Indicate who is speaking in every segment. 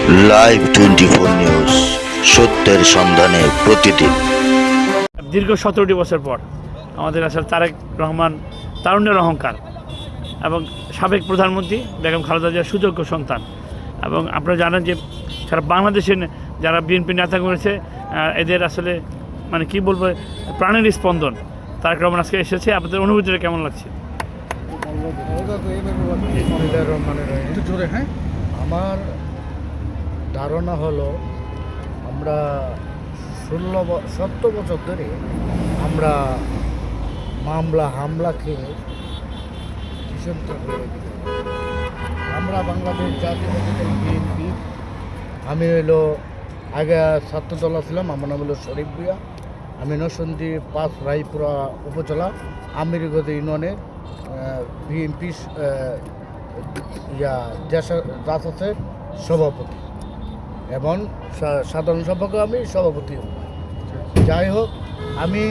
Speaker 1: Live 24 news, সত্যের সন্ধানে প্রতিদিন।
Speaker 2: দীর্ঘ 17টি বছর পর আমাদের আসলে তারেক রহমান তারুণ্যের অহংকার এবং সাবেক প্রধানমন্ত্রী বেগম খালেদা জিয়ার সুযোগ্য সন্তান। এবং আপনারা জানেন যে সারা বাংলাদেশের যারা বিএনপি নেতা করেছে এদের আসলে মানে কি বলবো, প্রাণের স্পন্দন। তারেক রহমান আজকে এসেছে, আপনাদের অনুভূতিটা কেমন লাগছে?
Speaker 3: আমার ধারণা হলো আমরা 17 বছর ধরে আমরা হামলা খেয়ে কিষণটা হয়ে গেছি। আমরা বাংলাদেশ জাতীয়তাবাদী বিএনপি, আমি হলো আগে ছাত্রদল ছিলাম, আমার নাম হলো শরীফ ভুঁইয়া। আমি নরসিংদী 5 রায়পুরা উপজেলা আমিরগঞ্জ ইউনিয়নের বিএনপি জাসাসের সভাপতি এবং সাধারণ সম্পাদক আমি সভাপতি। যাই হোক, আমি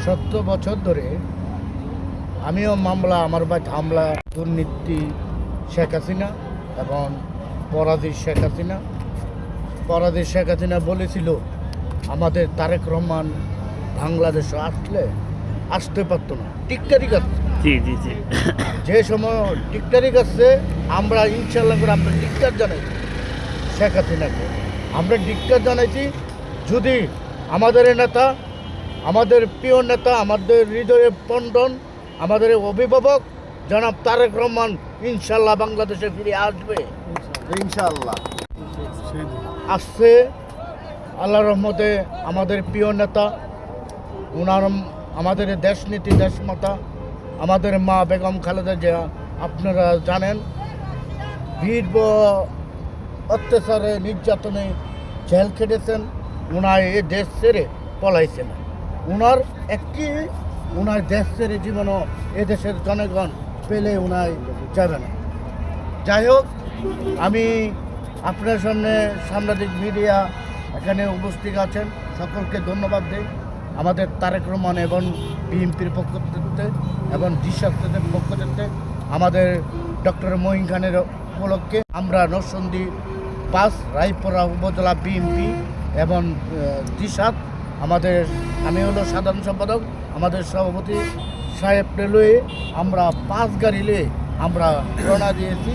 Speaker 3: 17 বছর ধরে আমিও মামলা, আমার ভাই হামলা, দুর্নীতি শেখ হাসিনা এবং পরাধীন শেখ হাসিনা বলেছিল আমাদের তারেক রহমান বাংলাদেশে আসতে পারতো না, টিকটারি কাছে। যে সময় টিকটারি কাছে আমরা ইনশাল্লাহ করে আমরা টিকটার জানাইছি শেখ হাসিনাকে, আমরা টিকটার জানাইছি। যদি আমাদের নেতা, আমাদের প্রিয় নেতা, আমাদের হৃদয়ে স্পন্দন, আমাদের অভিভাবক জনাব তারেক রহমান ইনশাল্লাহ বাংলাদেশে ফিরে আসবে, ইনশাল্লাহ আসছে। আল্লাহর রহমতে আমাদের প্রিয় নেতা, ওনার আমাদের দেশনীতি দেশমাতা, আমাদের মা বেগম খালেদা জিয়া, আপনারা জানেন বীর অত্যাচারে নির্যাতনে জেল খেটেছেন। ওনার এ দেশ ছেড়ে পলাইছে না, ওনার দেশ ছেড়ে জীবনও এদেশের জনগণ পেলে ওনার যাবে না। যাই হোক, আমি আপনার সাংবাদিক মিডিয়া এখানে উপস্থিত আছেন, সকলকে ধন্যবাদ দিই। আমাদের তারেক রহমান এবং বিএনপির পক্ষ থেকে এবং জিসাদের পক্ষ থেকে আমাদের ডক্টর মঈন খানের উপলক্ষে আমরা নরসিংদী 5 রায়পুরা উপজেলা বিএনপি এবং জিসাদ, আমি হলো সাধারণ সম্পাদক, আমাদের সভাপতি সাহেব লয়ে আমরা 5 গাড়ি নিয়ে আমরা রওনা দিয়েছি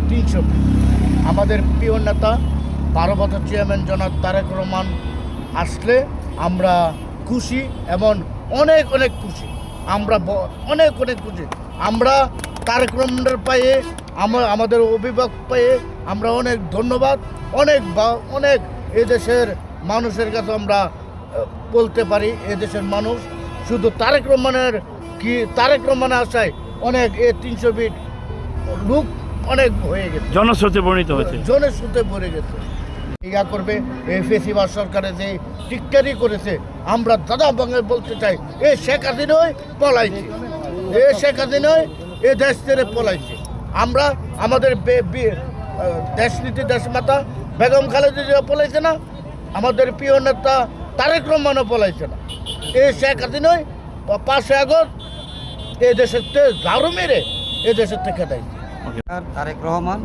Speaker 3: 300 ফিট। আমাদের প্রিয় নেতা 12 বছর চেয়ারম্যান জনাব তারেক রহমান আসলে আমরা খুশি এবং অনেক খুশি। আমরা অনেক খুশি। আমরা তারেক রহমানের পায়ে, আমাদের অভিভাবক পায়ে আমরা অনেক ধন্যবাদ, অনেক এদেশের মানুষের কাছে আমরা বলতে পারি। এদেশের মানুষ শুধু তারেক রহমানের আশায় অনেক 300 ফিট লোক অনেক হয়ে গেছে,
Speaker 2: জনস্রোতে পরিণত হয়েছে,
Speaker 3: জনস্রোতে ভরে গেছে। করবে ফেসিবাদ সরকারে যে টিকটারি করেছে, আমরা দাদা বাংলায় বলতে চাই, শেখ হাসিনাই পলাইছে, শেখ হাসিনাই দেশ ছেড়ে পলাইছে। আমরা আমাদের দেশনীতি দেশমাতা বেগম খালেদা জিয়া পলাইছে না, আমাদের প্রিয় নেতা তারেক রহমানও পলাইছে না। শেখ হাসিনাই 5 আগস্ট দেশের ঝাড়ু মেরে দেশের থেকে দেয়।
Speaker 4: তারেক রহমান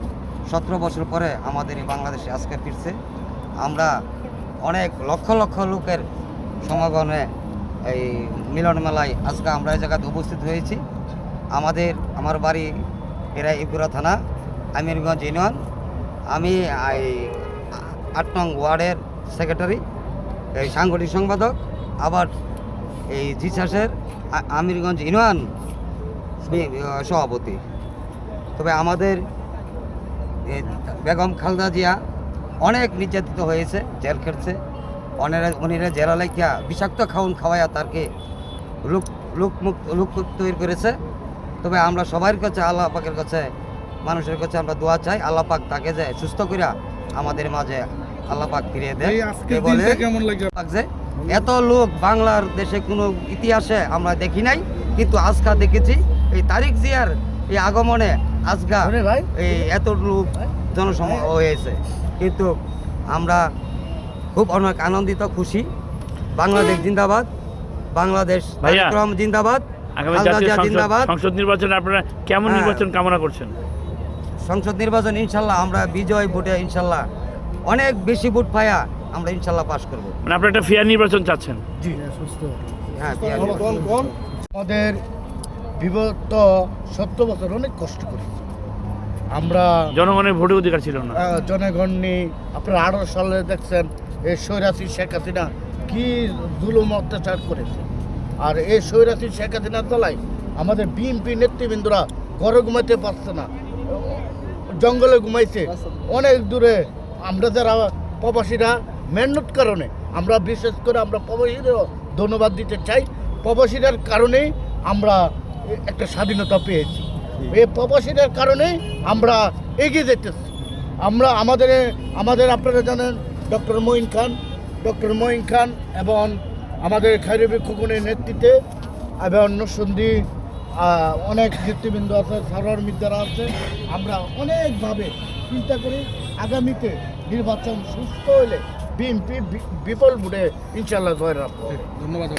Speaker 4: 17 বছর পরে আমাদের এই বাংলাদেশে আজকে ফিরছে। আমরা অনেক লক্ষ লোকের সমাগমে এই মিলন মেলায় আজকে আমরা এই জায়গাতে উপস্থিত হয়েছি। আমার বাড়ি রায়পুরা থানা, আমিরগঞ্জ ইউনিয়ন। আমি 8 নং ওয়ার্ডের সেক্রেটারি, এই সাংগঠনিক সম্পাদক, আবার এই জিসাসের আমিরগঞ্জ ইউনিয়ন সভাপতি। তবে আমাদের বেগম খালেদা জিয়া অনেক নির্যাতিত হয়েছে, জেল খেটছে। উনিরা জেলা লেখিয়া বিষাক্ত খাওয়াইয়া তারকে লোক তৈরি করেছে। তবে আমরা সবার কাছে, আল্লাহ পাকের কাছে, মানুষের কাছে আমরা দোয়া চাই, আল্লাহ পাক তাকে যে সুস্থ করিয়া আমাদের মাঝে আল্লাহ পাক ফিরিয়ে দেয়। এত লোক বাংলার দেশে কোনো ইতিহাসে আমরা দেখি নাই, কিন্তু আজকা দেখেছি এই তারেক জিয়ার এই আগমনে আজকা এই এত লোক জনসমাগম হয়েছে। কিন্তু আমরা খুব অনেক আনন্দিত, খুশি। বাংলাদেশ জিন্দাবাদ, বাংলাদেশ জিন্দাবাদ, জিন্দাবাদ।
Speaker 2: সংসদ নির্বাচনে আপনারা কেমন নির্বাচন কামনা করছেন?
Speaker 4: সংসদ নির্বাচন ইনশাল্লাহ আমরা বিজয় ভোটে ইনশাল্লাহ অনেক বেশি ভোট পায়া আমরা ইনশাল্লাহ পাস করব।
Speaker 2: মানে আপনারা একটা ফেয়ার নির্বাচন চাচ্ছেন?
Speaker 3: জি
Speaker 4: হ্যাঁ,
Speaker 3: আমাদের বিগত 70 বছর অনেক কষ্ট করি আমরা,
Speaker 2: জনগণের ভোটের অধিকার ছিল না।
Speaker 3: জনগণ নিয়ে আপনারা 18 সালে দেখছেন এই স্বৈরাচী শেখ হাসিনা কি জুলুম অত্যাচার করেছে। আর এই স্বৈরাচী শেখ হাসিনার তলায় আমাদের বিএনপি নেতৃবৃন্দরা ঘরে ঘুমাইতে পারছে না, জঙ্গলে ঘুমাইছে অনেক দূরে। আমরা যারা প্রবাসীরা মেহনত কারণে আমরা বিশেষ করে আমরা প্রবাসীদেরও ধন্যবাদ দিতে চাই। প্রবাসীদের কারণেই আমরা একটা স্বাধীনতা পেয়েছি, এই প্রবাসীদের কারণেই আমরা এগিয়ে যেতেছি। আমরা আমাদের আপনারা জানেন ডক্টর মঈন খান এবং আমাদের খায়রুবি খোকনের নেতৃত্বে এবং নরসিংদী অনেক নেতৃবৃন্দ আছে, সারোয়ার মিদ্দারা আছে। আমরা অনেকভাবে চিন্তা করি আগামীতে নির্বাচন সুস্থ হলে বিএনপি বিপুল ভোটে ইনশাল্লাহ জয় লাভ করবে।
Speaker 5: ধন্যবাদ।